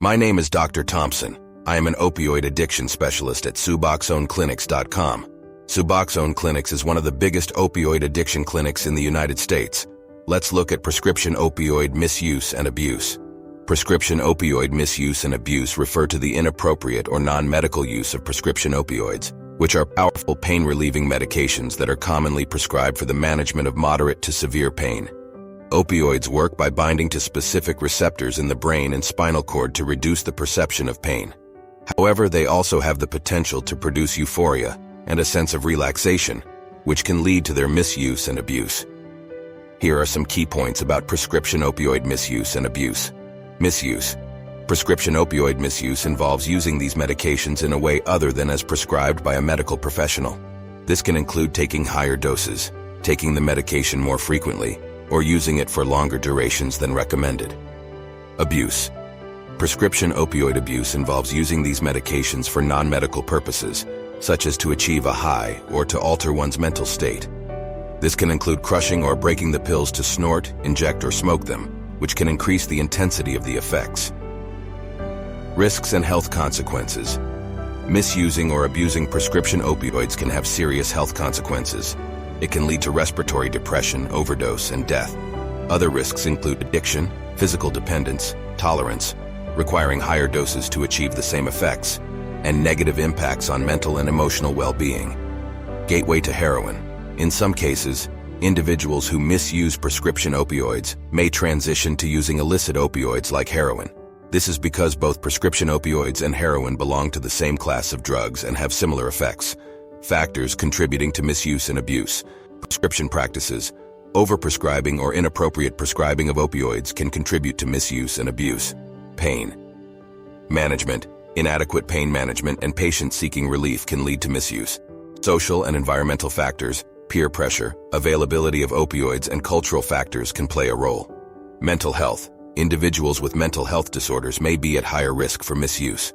My name is Dr. Thompson. I am an opioid addiction specialist at SuboxoneClinics.com. Suboxone Clinics is one of the biggest opioid addiction clinics in the United States. Let's look at prescription opioid misuse and abuse. Prescription opioid misuse and abuse refer to the inappropriate or non-medical use of prescription opioids, which are powerful pain-relieving medications that are commonly prescribed for the management of moderate to severe pain. Opioids work by binding to specific receptors in the brain and spinal cord to reduce the perception of pain. However, they also have the potential to produce euphoria and a sense of relaxation, which can lead to their misuse and abuse. Here are some key points about prescription opioid misuse and abuse. Misuse. Prescription opioid misuse involves using these medications in a way other than as prescribed by a medical professional. This can include taking higher doses, taking the medication more frequently, or using it for longer durations than recommended. Abuse. Prescription opioid abuse involves using these medications for non-medical purposes, such as to achieve a high or to alter one's mental state. This can include crushing or breaking the pills to snort, inject, or smoke them, which can increase the intensity of the effects. Risks and health consequences. Misusing or abusing prescription opioids can have serious health consequences. It can lead to respiratory depression, overdose, and death. Other risks include addiction, physical dependence, tolerance, requiring higher doses to achieve the same effects, and negative impacts on mental and emotional well-being. Gateway to heroin. In some cases, individuals who misuse prescription opioids may transition to using illicit opioids like heroin. This is because both prescription opioids and heroin belong to the same class of drugs and have similar effects. Factors contributing to misuse and abuse. Prescription practices. Overprescribing or inappropriate prescribing of opioids can contribute to misuse and abuse. Pain management. Inadequate pain management and patients seeking relief can lead to misuse. Social and environmental factors, peer pressure, availability of opioids, and cultural factors can play a role. Mental health. Individuals with mental health disorders may be at higher risk for misuse.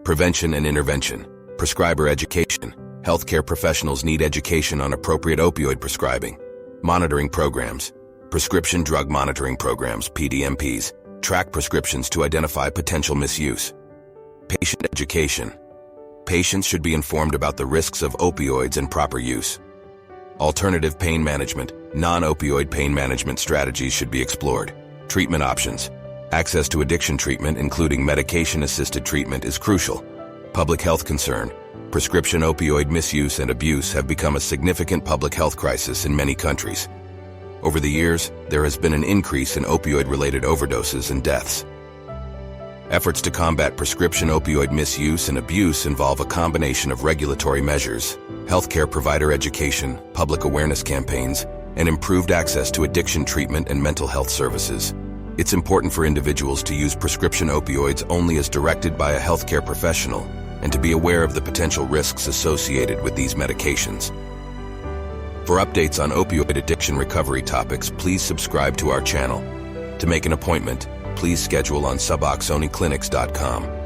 Prevention and intervention. Prescriber education. Healthcare professionals need education on appropriate opioid prescribing. Monitoring programs. Prescription drug monitoring programs, PDMPs, track prescriptions to identify potential misuse. Patient education. Patients should be informed about the risks of opioids and proper use. Alternative pain management. Non-opioid pain management strategies should be explored. Treatment options. Access to addiction treatment, including medication-assisted treatment, is crucial. Public health concern. Prescription opioid misuse and abuse have become a significant public health crisis in many countries. Over the years, there has been an increase in opioid-related overdoses and deaths. Efforts to combat prescription opioid misuse and abuse involve a combination of regulatory measures, healthcare provider education, public awareness campaigns, and improved access to addiction treatment and mental health services. It's important for individuals to use prescription opioids only as directed by a healthcare professional and to be aware of the potential risks associated with these medications. For updates on opioid addiction recovery topics, please subscribe to our channel. To make an appointment, please schedule on SuboxoneClinics.com.